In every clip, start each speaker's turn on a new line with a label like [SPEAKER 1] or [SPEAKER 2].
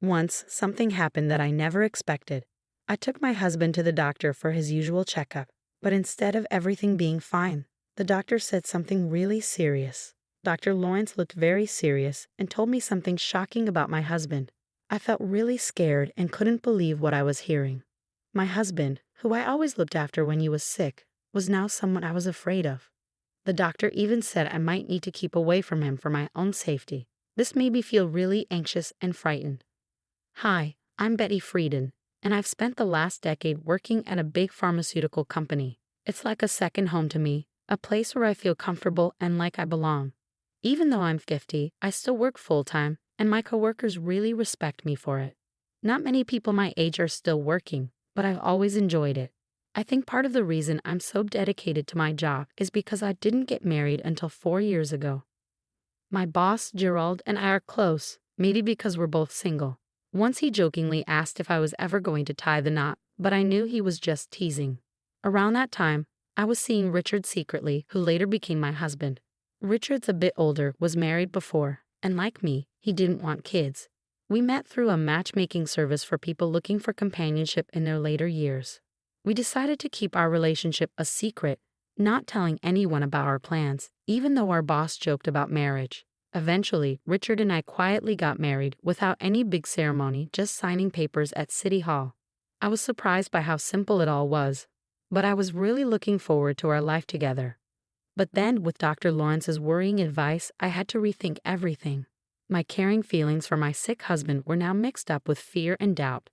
[SPEAKER 1] Once, something happened that I never expected. I took my husband to the doctor for his usual checkup, but instead of everything being fine, the doctor said something really serious. Dr. Lawrence looked very serious and told me something shocking about my husband. I felt really scared and couldn't believe what I was hearing. My husband, who I always looked after when he was sick, was now someone I was afraid of. The doctor even said I might need to keep away from him for my own safety. This made me feel really anxious and frightened. Hi, I'm Betty Frieden, and I've spent the last decade working at a big pharmaceutical company. It's like a second home to me, a place where I feel comfortable and like I belong. Even though I'm 50, I still work full-time, and my coworkers really respect me for it. Not many people my age are still working, but I've always enjoyed it. I think part of the reason I'm so dedicated to my job is because I didn't get married until 4 years ago. My boss, Gerald, and I are close, maybe because we're both single. Once he jokingly asked if I was ever going to tie the knot, but I knew he was just teasing. Around that time, I was seeing Richard secretly, who later became my husband. Richard's a bit older, was married before, and like me, he didn't want kids. We met through a matchmaking service for people looking for companionship in their later years. We decided to keep our relationship a secret, not telling anyone about our plans, even though our boss joked about marriage. Eventually, Richard and I quietly got married without any big ceremony, just signing papers at City Hall. I was surprised by how simple it all was, but I was really looking forward to our life together. But then, with Dr. Lawrence's worrying advice, I had to rethink everything. My caring feelings for my sick husband were now mixed up with fear and doubt.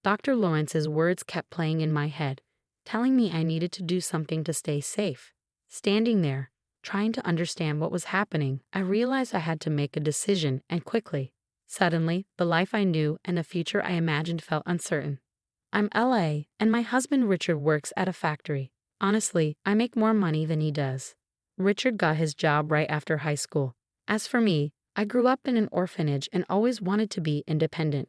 [SPEAKER 1] Dr. Lawrence's words kept playing in my head, telling me I needed to do something to stay safe. Standing there, trying to understand what was happening, I realized I had to make a decision, and quickly. Suddenly, the life I knew and the future I imagined felt uncertain. I'm LA, and my husband Richard works at a factory. Honestly, I make more money than he does. Richard got his job right after high school. As for me, I grew up in an orphanage and always wanted to be independent.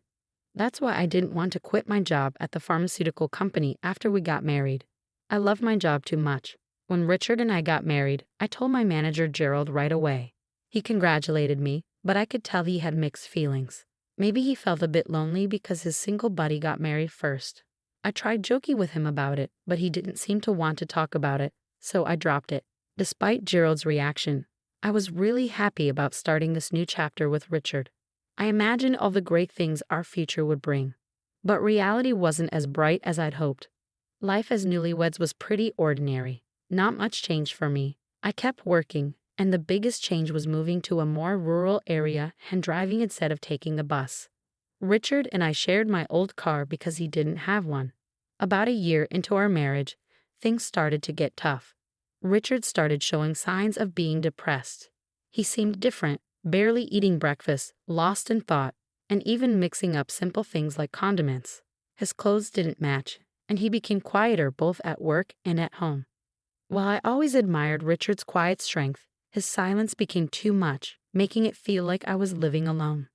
[SPEAKER 1] That's why I didn't want to quit my job at the pharmaceutical company after we got married. I loved my job too much. When Richard and I got married, I told my manager Gerald right away. He congratulated me, but I could tell he had mixed feelings. Maybe he felt a bit lonely because his single buddy got married first. I tried joking with him about it, but he didn't seem to want to talk about it, so I dropped it. Despite Gerald's reaction, I was really happy about starting this new chapter with Richard. I imagined all the great things our future would bring. But reality wasn't as bright as I'd hoped. Life as newlyweds was pretty ordinary. Not much changed for me. I kept working, and the biggest change was moving to a more rural area and driving instead of taking the bus. Richard and I shared my old car because he didn't have one. About a year into our marriage, things started to get tough. Richard started showing signs of being depressed. He seemed different, barely eating breakfast, lost in thought, and even mixing up simple things like condiments. His clothes didn't match, and he became quieter both at work and at home. While I always admired Richard's quiet strength, his silence became too much, making it feel like I was living alone.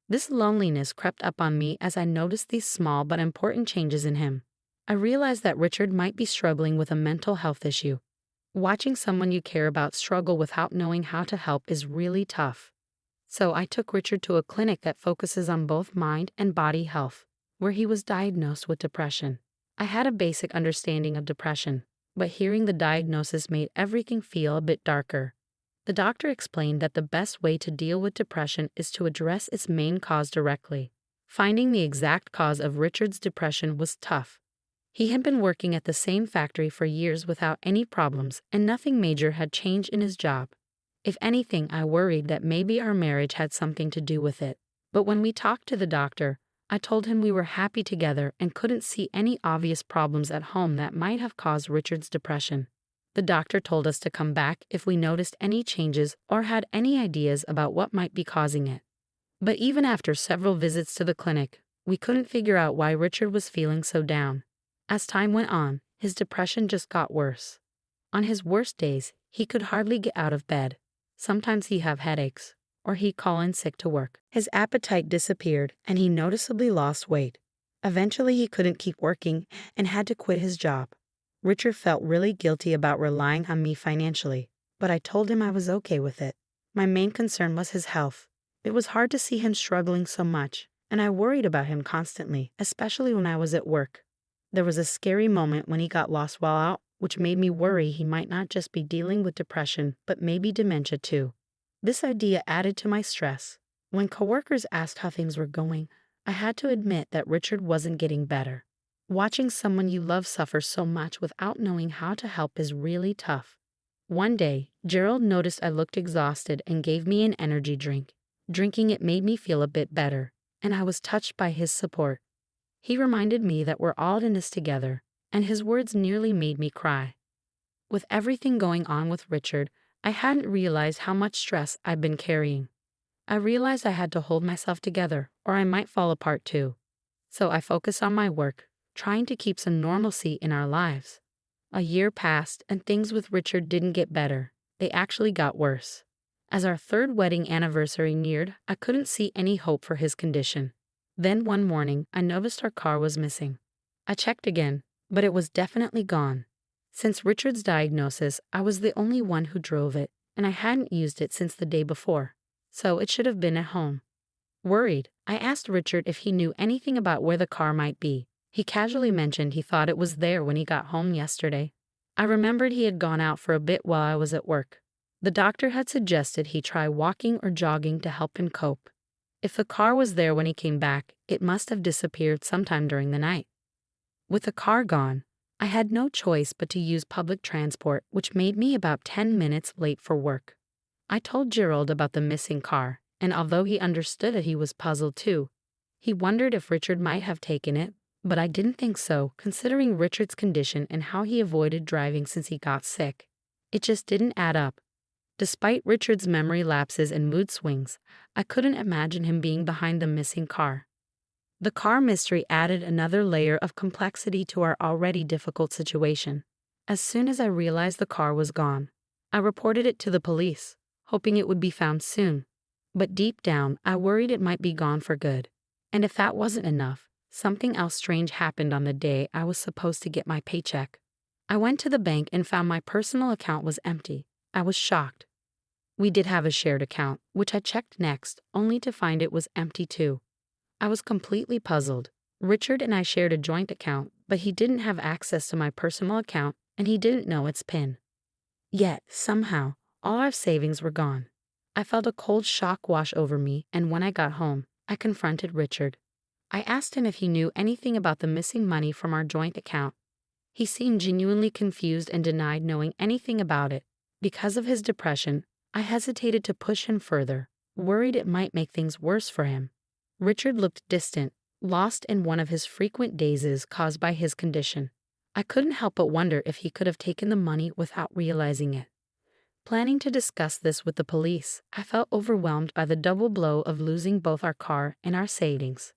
[SPEAKER 1] This loneliness crept up on me as I noticed these small but important changes in him. I realized that Richard might be struggling with a mental health issue. Watching someone you care about struggle without knowing how to help is really tough. So I took Richard to a clinic that focuses on both mind and body health, where he was diagnosed with depression. I had a basic understanding of depression, but hearing the diagnosis made everything feel a bit darker. The doctor explained that the best way to deal with depression is to address its main cause directly. Finding the exact cause of Richard's depression was tough. He had been working at the same factory for years without any problems, and nothing major had changed in his job. If anything, I worried that maybe our marriage had something to do with it. But when we talked to the doctor, I told him we were happy together and couldn't see any obvious problems at home that might have caused Richard's depression. The doctor told us to come back if we noticed any changes or had any ideas about what might be causing it. But even after several visits to the clinic, we couldn't figure out why Richard was feeling so down. As time went on, his depression just got worse. On his worst days, he could hardly get out of bed. Sometimes he'd have headaches, or he'd call in sick to work. His appetite disappeared, and he noticeably lost weight. Eventually, he couldn't keep working and had to quit his job. Richard felt really guilty about relying on me financially, but I told him I was okay with it. My main concern was his health. It was hard to see him struggling so much, and I worried about him constantly, especially when I was at work. There was a scary moment when he got lost while out, which made me worry he might not just be dealing with depression, but maybe dementia too. This idea added to my stress. When coworkers asked how things were going, I had to admit that Richard wasn't getting better. Watching someone you love suffer so much without knowing how to help is really tough. One day, Gerald noticed I looked exhausted and gave me an energy drink. Drinking it made me feel a bit better, and I was touched by his support. He reminded me that we're all in this together, and his words nearly made me cry. With everything going on with Richard, I hadn't realized how much stress I'd been carrying. I realized I had to hold myself together, or I might fall apart too. So I focused on my work, trying to keep some normalcy in our lives. A year passed, and things with Richard didn't get better. They actually got worse. As our third wedding anniversary neared, I couldn't see any hope for his condition. Then one morning, I noticed our car was missing. I checked again, but it was definitely gone. Since Richard's diagnosis, I was the only one who drove it, and I hadn't used it since the day before, so it should have been at home. Worried, I asked Richard if he knew anything about where the car might be. He casually mentioned he thought it was there when he got home yesterday. I remembered he had gone out for a bit while I was at work. The doctor had suggested he try walking or jogging to help him cope. If the car was there when he came back, it must have disappeared sometime during the night. With the car gone, I had no choice but to use public transport, which made me about 10 minutes late for work. I told Gerald about the missing car, and although he understood it, he was puzzled too. He wondered if Richard might have taken it, but I didn't think so, considering Richard's condition and how he avoided driving since he got sick. It just didn't add up. Despite Richard's memory lapses and mood swings, I couldn't imagine him being behind the missing car. The car mystery added another layer of complexity to our already difficult situation. As soon as I realized the car was gone, I reported it to the police, hoping it would be found soon. But deep down, I worried it might be gone for good. And if that wasn't enough, something else strange happened on the day I was supposed to get my paycheck. I went to the bank and found my personal account was empty. I was shocked. We did have a shared account, which I checked next, only to find it was empty too. I was completely puzzled. Richard and I shared a joint account, but he didn't have access to my personal account and he didn't know its PIN. Yet, somehow, all our savings were gone. I felt a cold shock wash over me, and when I got home, I confronted Richard. I asked him if he knew anything about the missing money from our joint account. He seemed genuinely confused and denied knowing anything about it. Because of his depression, I hesitated to push him further, worried it might make things worse for him. Richard looked distant, lost in one of his frequent dazes caused by his condition. I couldn't help but wonder if he could have taken the money without realizing it. Planning to discuss this with the police, I felt overwhelmed by the double blow of losing both our car and our savings.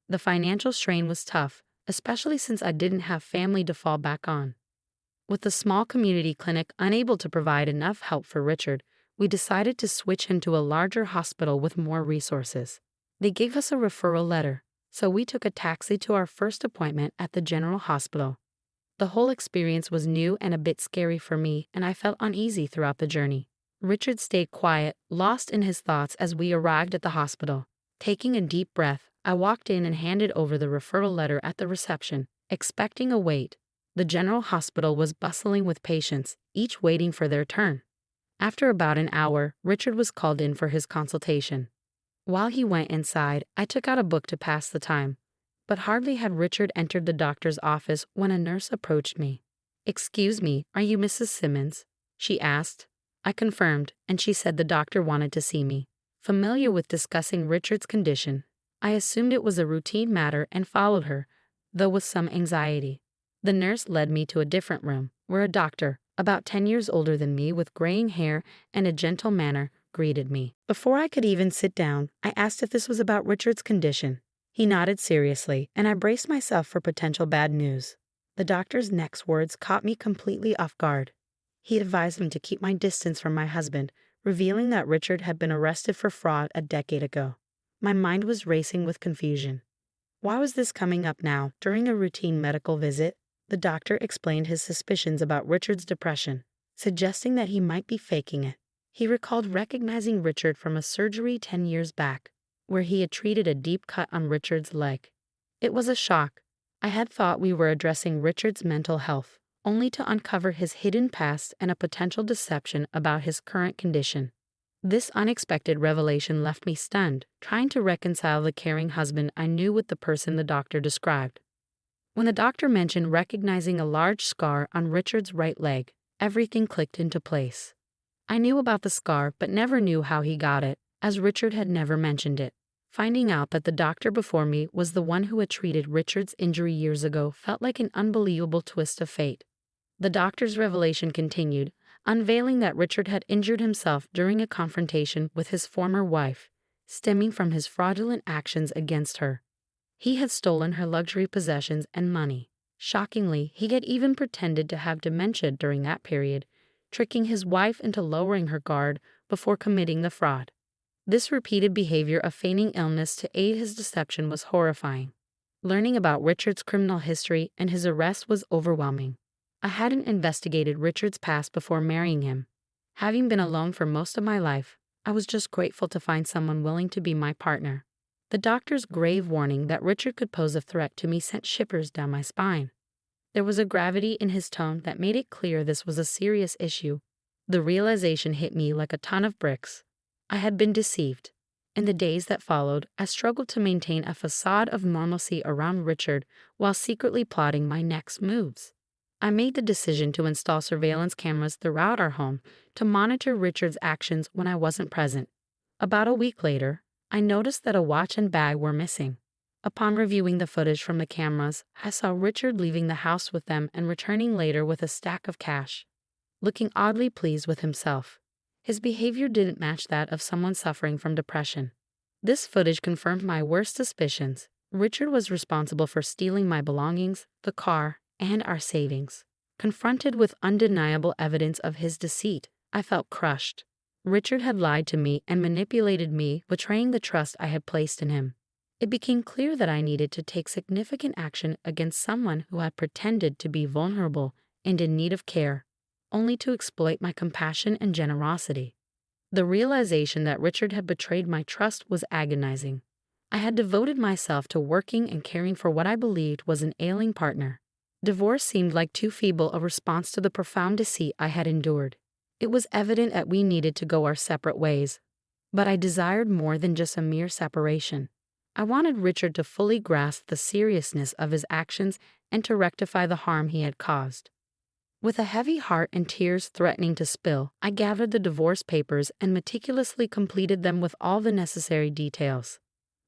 [SPEAKER 1] The financial strain was tough, especially since I didn't have family to fall back on. With the small community clinic unable to provide enough help for Richard, we decided to switch him to a larger hospital with more resources. They gave us a referral letter, so we took a taxi to our first appointment at the general hospital. The whole experience was new and a bit scary for me, and I felt uneasy throughout the journey. Richard stayed quiet, lost in his thoughts as we arrived at the hospital. Taking a deep breath, I walked in and handed over the referral letter at the reception, expecting a wait. The general hospital was bustling with patients, each waiting for their turn. After about an hour, Richard was called in for his consultation. While he went inside, I took out a book to pass the time. But hardly had Richard entered the doctor's office when a nurse approached me. "Excuse me, are you Mrs. Simmons?" she asked. I confirmed, and she said the doctor wanted to see me. Familiar with discussing Richard's condition, I assumed it was a routine matter and followed her, though with some anxiety. The nurse led me to a different room, where a doctor, about 10 years older than me with graying hair and a gentle manner, greeted me. Before I could even sit down, I asked if this was about Richard's condition. He nodded seriously, and I braced myself for potential bad news. The doctor's next words caught me completely off guard. He advised me to keep my distance from my husband, revealing that Richard had been arrested for fraud a decade ago. My mind was racing with confusion. Why was this coming up now, during a routine medical visit? The doctor explained his suspicions about Richard's depression, suggesting that he might be faking it. He recalled recognizing Richard from a surgery 10 years back. where he had treated a deep cut on Richard's leg. It was a shock. I had thought we were addressing Richard's mental health, only to uncover his hidden past and a potential deception about his current condition. This unexpected revelation left me stunned, trying to reconcile the caring husband I knew with the person the doctor described. When the doctor mentioned recognizing a large scar on Richard's right leg, everything clicked into place. I knew about the scar but never knew how he got it, as Richard had never mentioned it. Finding out that the doctor before me was the one who had treated Richard's injury years ago felt like an unbelievable twist of fate. The doctor's revelation continued, unveiling that Richard had injured himself during a confrontation with his former wife, stemming from his fraudulent actions against her. He had stolen her luxury possessions and money. Shockingly, he had even pretended to have dementia during that period, tricking his wife into lowering her guard before committing the fraud. This repeated behavior of feigning illness to aid his deception was horrifying. Learning about Richard's criminal history and his arrest was overwhelming. I hadn't investigated Richard's past before marrying him. Having been alone for most of my life, I was just grateful to find someone willing to be my partner. The doctor's grave warning that Richard could pose a threat to me sent shivers down my spine. There was a gravity in his tone that made it clear this was a serious issue. The realization hit me like a ton of bricks. I had been deceived. In the days that followed, I struggled to maintain a facade of normalcy around Richard while secretly plotting my next moves. I made the decision to install surveillance cameras throughout our home to monitor Richard's actions when I wasn't present. About a week later, I noticed that a watch and bag were missing. Upon reviewing the footage from the cameras, I saw Richard leaving the house with them and returning later with a stack of cash, looking oddly pleased with himself. His behavior didn't match that of someone suffering from depression. This footage confirmed my worst suspicions. Richard was responsible for stealing my belongings, the car, and our savings. Confronted with undeniable evidence of his deceit, I felt crushed. Richard had lied to me and manipulated me, betraying the trust I had placed in him. It became clear that I needed to take significant action against someone who had pretended to be vulnerable and in need of care, only to exploit my compassion and generosity. The realization that Richard had betrayed my trust was agonizing. I had devoted myself to working and caring for what I believed was an ailing partner. Divorce seemed like too feeble a response to the profound deceit I had endured. It was evident that we needed to go our separate ways. But I desired more than just a mere separation. I wanted Richard to fully grasp the seriousness of his actions and to rectify the harm he had caused. With a heavy heart and tears threatening to spill, I gathered the divorce papers and meticulously completed them with all the necessary details.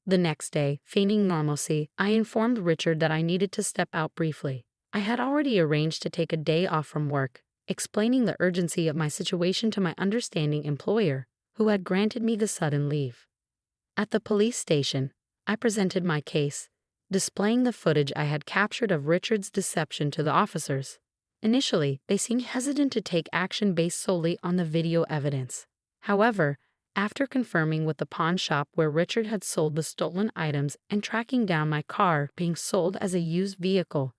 [SPEAKER 1] The next day, feigning normalcy, I informed Richard that I needed to step out briefly. I had already arranged to take a day off from work, explaining the urgency of my situation to my understanding employer, who had granted me the sudden leave. At the police station, I presented my case, displaying the footage I had captured of Richard's deception to the officers. Initially, they seemed hesitant to take action based solely on the video evidence. However, after confirming with the pawn shop where Richard had sold the stolen items and tracking down my car being sold as a used vehicle,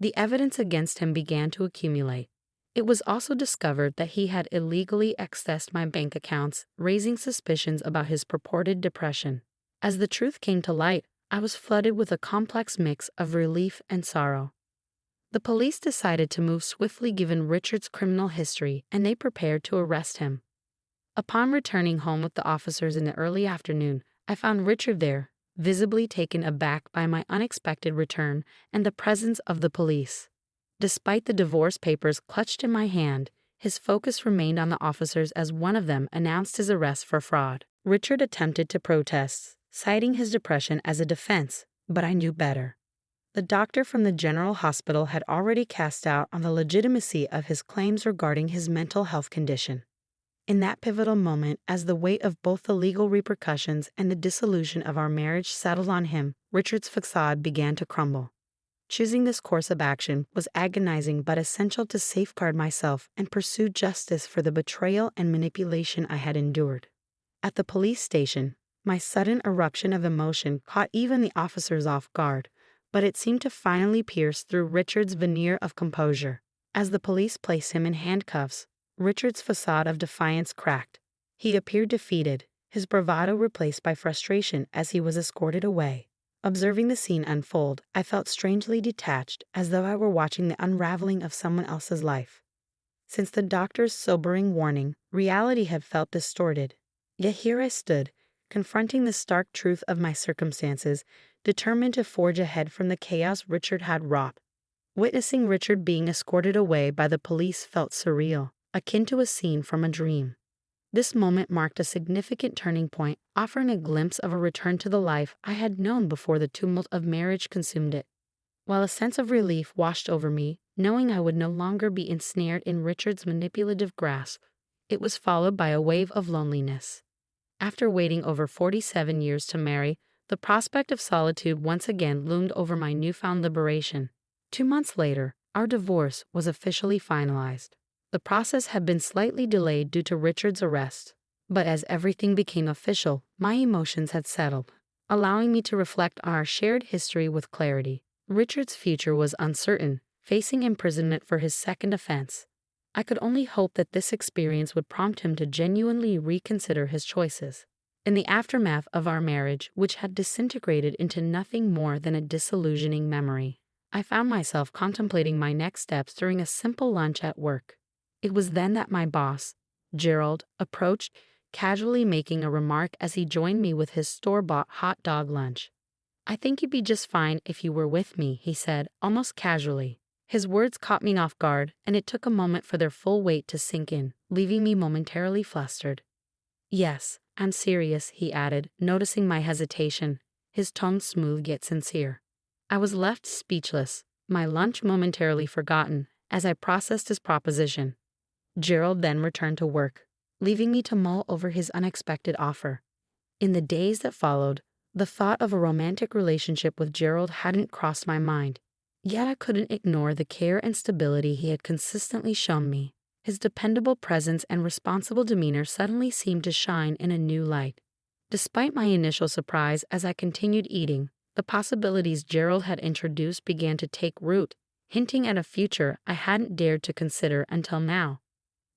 [SPEAKER 1] the evidence against him began to accumulate. It was also discovered that he had illegally accessed my bank accounts, raising suspicions about his purported depression. As the truth came to light, I was flooded with a complex mix of relief and sorrow. The police decided to move swiftly given Richard's criminal history, and they prepared to arrest him. Upon returning home with the officers in the early afternoon, I found Richard there, visibly taken aback by my unexpected return and the presence of the police. Despite the divorce papers clutched in my hand, his focus remained on the officers as one of them announced his arrest for fraud. Richard attempted to protest, citing his depression as a defense, but I knew better. The doctor from the general hospital had already cast doubt on the legitimacy of his claims regarding his mental health condition. In that pivotal moment, as the weight of both the legal repercussions and the dissolution of our marriage settled on him, Richard's facade began to crumble. Choosing this course of action was agonizing but essential to safeguard myself and pursue justice for the betrayal and manipulation I had endured. At the police station, my sudden eruption of emotion caught even the officers off guard, but it seemed to finally pierce through Richard's veneer of composure. As the police placed him in handcuffs, Richard's facade of defiance cracked. He appeared defeated, his bravado replaced by frustration as he was escorted away. Observing the scene unfold, I felt strangely detached, as though I were watching the unraveling of someone else's life. Since the doctor's sobering warning, reality had felt distorted. Yet here I stood, confronting the stark truth of my circumstances, determined to forge ahead from the chaos Richard had wrought. Witnessing Richard being escorted away by the police felt surreal, akin to a scene from a dream. This moment marked a significant turning point, offering a glimpse of a return to the life I had known before the tumult of marriage consumed it. While a sense of relief washed over me, knowing I would no longer be ensnared in Richard's manipulative grasp, it was followed by a wave of loneliness. After waiting over 47 years to marry, the prospect of solitude once again loomed over my newfound liberation. 2 months later, our divorce was officially finalized. The process had been slightly delayed due to Richard's arrest, but as everything became official, my emotions had settled, allowing me to reflect on our shared history with clarity. Richard's future was uncertain, facing imprisonment for his second offense. I could only hope that this experience would prompt him to genuinely reconsider his choices. In the aftermath of our marriage, which had disintegrated into nothing more than a disillusioning memory, I found myself contemplating my next steps during a simple lunch at work. It was then that my boss, Gerald, approached, casually making a remark as he joined me with his store-bought hot dog lunch. "I think you'd be just fine if you were with me," he said, almost casually. His words caught me off guard, and it took a moment for their full weight to sink in, leaving me momentarily flustered. "Yes, I'm serious," he added, noticing my hesitation, his tone smooth yet sincere. I was left speechless, my lunch momentarily forgotten, as I processed his proposition. Gerald then returned to work, leaving me to mull over his unexpected offer. In the days that followed, the thought of a romantic relationship with Gerald hadn't crossed my mind, yet I couldn't ignore the care and stability he had consistently shown me. His dependable presence and responsible demeanor suddenly seemed to shine in a new light. Despite my initial surprise as I continued eating, the possibilities Gerald had introduced began to take root, hinting at a future I hadn't dared to consider until now.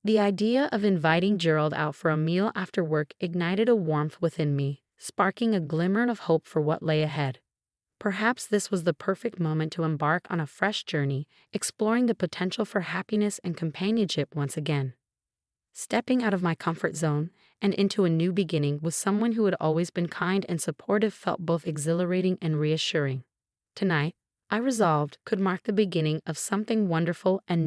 [SPEAKER 1] The idea of inviting Gerald out for a meal after work ignited a warmth within me, sparking a glimmer of hope for what lay ahead. Perhaps this was the perfect moment to embark on a fresh journey, exploring the potential for happiness and companionship once again. Stepping out of my comfort zone and into a new beginning with someone who had always been kind and supportive felt both exhilarating and reassuring. Tonight, I resolved, could mark the beginning of something wonderful and new.